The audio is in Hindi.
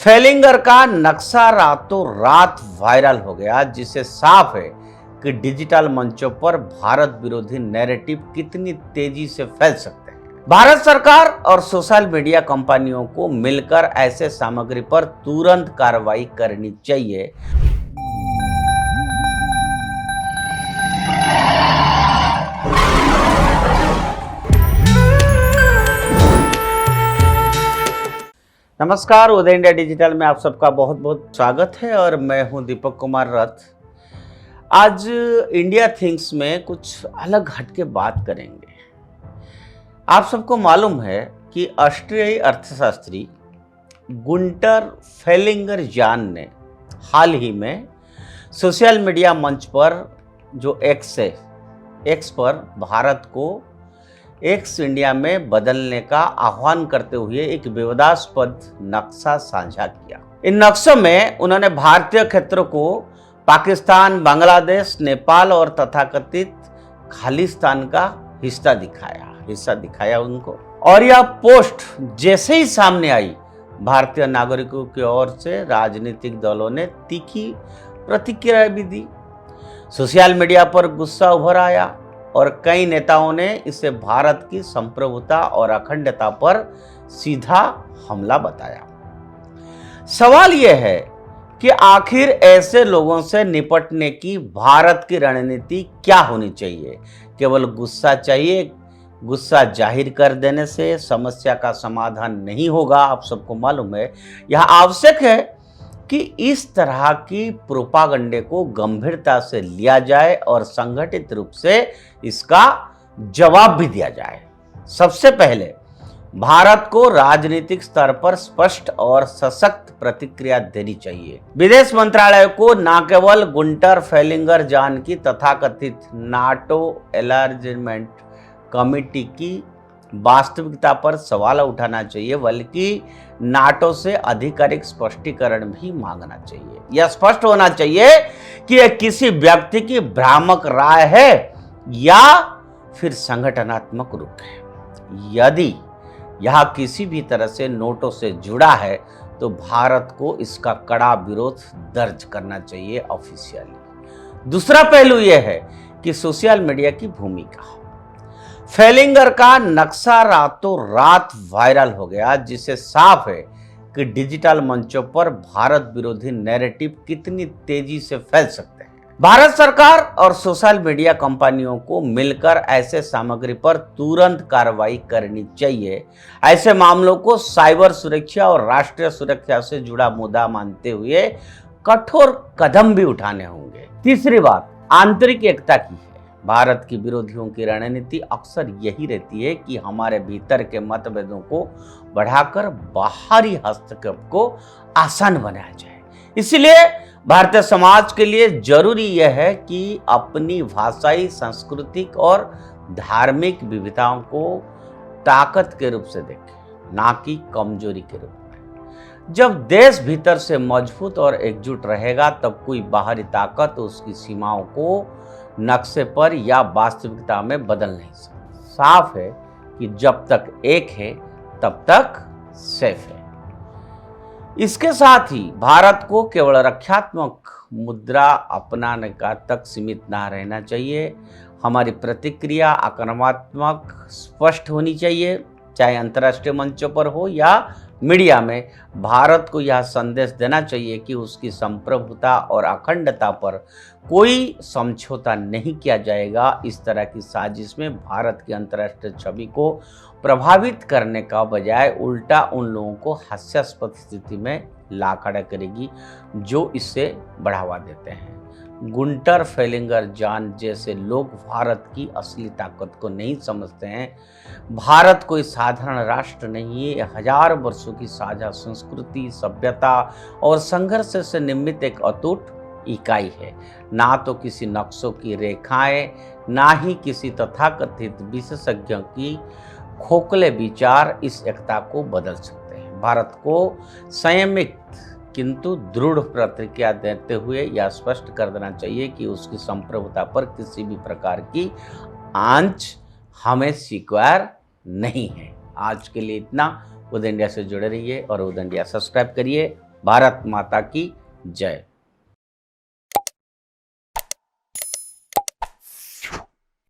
फेलिंगर का नक्शा रातों रात वायरल हो गया, जिससे साफ है कि डिजिटल मंचों पर भारत विरोधी नैरेटिव कितनी तेजी से फैल सकते हैं। भारत सरकार और सोशल मीडिया कंपनियों को मिलकर ऐसे सामग्री पर तुरंत कार्रवाई करनी चाहिए। नमस्कार, उदय इंडिया डिजिटल में आप सबका बहुत बहुत स्वागत है और मैं हूं दीपक कुमार रथ। आज इंडिया थिंग्स में कुछ अलग हटके बात करेंगे। आप सबको मालूम है कि ऑस्ट्रियाई अर्थशास्त्री गुंटर फेलिंगर जान ने हाल ही में सोशल मीडिया मंच पर जो एक्स पर भारत को एक्स इंडिया में बदलने का आह्वान करते हुए एक विवादास्पद नक्शा साझा किया। इन नक्शों में उन्होंने भारतीय क्षेत्रों को पाकिस्तान, बांग्लादेश, नेपाल और तथाकथित खालिस्तान का हिस्सा दिखाया उनको। और यह पोस्ट जैसे ही सामने आई, भारतीय नागरिकों की ओर से राजनीतिक दलों ने तीखी प्रतिक्रिया भी दी। सोशल मीडिया पर गुस्सा उभर आया और कई नेताओं ने इसे भारत की संप्रभुता और अखंडता पर सीधा हमला बताया। सवाल यह है कि आखिर ऐसे लोगों से निपटने की भारत की रणनीति क्या होनी चाहिए? केवल गुस्सा जाहिर कर देने से समस्या का समाधान नहीं होगा। आप सबको मालूम है, यह आवश्यक है कि इस तरह की प्रोपागंडे को गंभीरता से लिया जाए और संगठित रूप से इसका जवाब भी दिया जाए। सबसे पहले भारत को राजनीतिक स्तर पर स्पष्ट और सशक्त प्रतिक्रिया देनी चाहिए। विदेश मंत्रालय को न केवल गुंटर फेलिंगर जान की तथाकथित नाटो एलार्जमेंट कमेटी की वास्तविकता पर सवाल उठाना चाहिए, बल्कि नाटो से आधिकारिक स्पष्टीकरण भी मांगना चाहिए। यह स्पष्ट होना चाहिए कि यह किसी व्यक्ति की भ्रामक राय है या फिर संगठनात्मक रुख है। यदि यह किसी भी तरह से नोटों से जुड़ा है तो भारत को इसका कड़ा विरोध दर्ज करना चाहिए ऑफिशियली। दूसरा पहलू यह है कि सोशल मीडिया की भूमिका। फेलिंगर का नक्शा रातों रात वायरल हो गया, जिससे साफ है कि डिजिटल मंचों पर भारत विरोधी नैरेटिव कितनी तेजी से फैल सकते हैं। भारत सरकार और सोशल मीडिया कंपनियों को मिलकर ऐसे सामग्री पर तुरंत कार्रवाई करनी चाहिए। ऐसे मामलों को साइबर सुरक्षा और राष्ट्रीय सुरक्षा से जुड़ा मुद्दा मानते हुए कठोर कदम भी उठाने होंगे। तीसरी बात आंतरिक एकता की है। भारत की विरोधियों की रणनीति अक्सर यही रहती है कि हमारे भीतर के मतभेदों को बढ़ाकर बाहरी हस्तक्षेप को आसान बनाया जाए। इसलिए भारतीय समाज के लिए जरूरी यह है कि अपनी भाषाई, सांस्कृतिक और धार्मिक विविधताओं को ताकत के रूप से देखें, ना कि कमजोरी के रूप में। जब देश भीतर से मजबूत और एकजुट रहेगा, तब कोई बाहरी ताकत उसकी सीमाओं को नक्शे पर या वास्तविकता में बदल नहीं सकती। साफ है कि जब तक एक है तब तक सेफ है। इसके साथ ही भारत को केवल रक्षात्मक मुद्रा अपनाने का तक सीमित ना रहना चाहिए। हमारी प्रतिक्रिया आक्रामक स्पष्ट होनी चाहिए, चाहे अंतर्राष्ट्रीय मंचों पर हो या मीडिया में। भारत को यह संदेश देना चाहिए कि उसकी संप्रभुता और अखंडता पर कोई समझौता नहीं किया जाएगा। इस तरह की साजिश में भारत की अंतर्राष्ट्रीय छवि को प्रभावित करने का बजाय उल्टा उन लोगों को हास्यास्पद स्थिति में ला खड़ा करेगी जो इससे बढ़ावा देते हैं। गुंटर फेलिंगर जान जैसे लोग भारत की असली ताकत को नहीं समझते हैं। भारत कोई साधारण राष्ट्र नहीं है, हजारों वर्षों की साझा संस्कृति, सभ्यता और संघर्ष से निर्मित एक अटूट इकाई है। ना तो किसी नक्शों की रेखाएं, ना ही किसी तथाकथित विशेषज्ञों की खोखले विचार इस एकता को बदल सकते हैं। भारत को संयमित किंतु दृढ़ प्रतिक्रिया देते हुए यह स्पष्ट कर देना चाहिए कि उसकी संप्रभुता पर किसी भी प्रकार की आंच हमें स्वीकार नहीं है। आज के लिए इतना। उदय इंडिया से जुड़े रहिए और उदय इंडिया सब्सक्राइब करिए। भारत माता की जय।